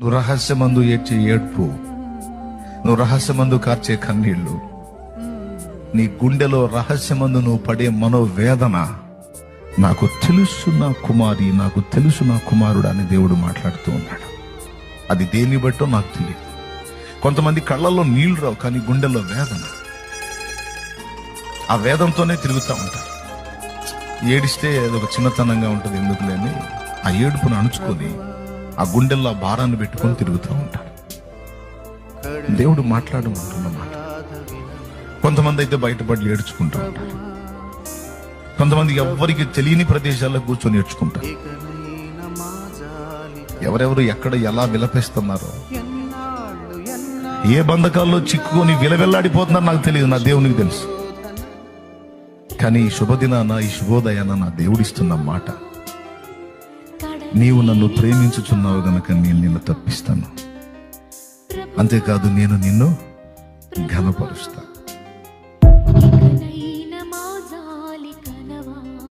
నువ్వు రహస్యమందు ఏడ్చే ఏడ్పు, నువ్వు రహస్యమందు కార్చే కన్నీళ్లు, నీ గుండెలో రహస్యమందు నువ్వు పడే మనోవేదన నాకు తెలుసు నా కుమారి, నాకు తెలుసు నా కుమారుడు అని దేవుడు మాట్లాడుతూ ఉన్నాడు. అది దేన్ని బట్టో నాకు తెలియదు. కొంతమంది కళ్ళల్లో నీళ్లు రావు, కానీ గుండెల్లో వేదన. ఆ వేదంతోనే తిరుగుతూ ఉంటారు. ఏడిస్తే అదొక చిన్నతనంగా ఉంటుంది, ఎందుకు లేని ఆ ఏడుపును అణుచుకొని ఆ గుండెల్లో భారాన్ని పెట్టుకొని తిరుగుతూ ఉంటారు. దేవుడు మాట్లాడమంటున్న మాట. కొంతమంది అయితే బయటపడి ఏడ్చుకుంటూ ఉంటారు. కొంతమంది ఎవ్వరికి తెలియని ప్రదేశాల్లో కూర్చొని ఏడ్చుకుంటారు. ఎవరెవరు ఎక్కడ ఎలా విలపిస్తున్నారో, ఏ బంధకాల్లో చిక్కుకొని విలవెల్లాడిపోతున్నారో నాకు తెలియదు, నా దేవునికి తెలుసు. కానీ ఈ శుభదినాన, ఈ శుభోదయాన నా దేవుడిస్తున్న మాట, నీవు నన్ను ప్రేమించుచున్నావు గనక నేను నిన్ను తప్పిస్తాను, అంతేకాదు నేను నిన్ను ఘనపరుస్తాను.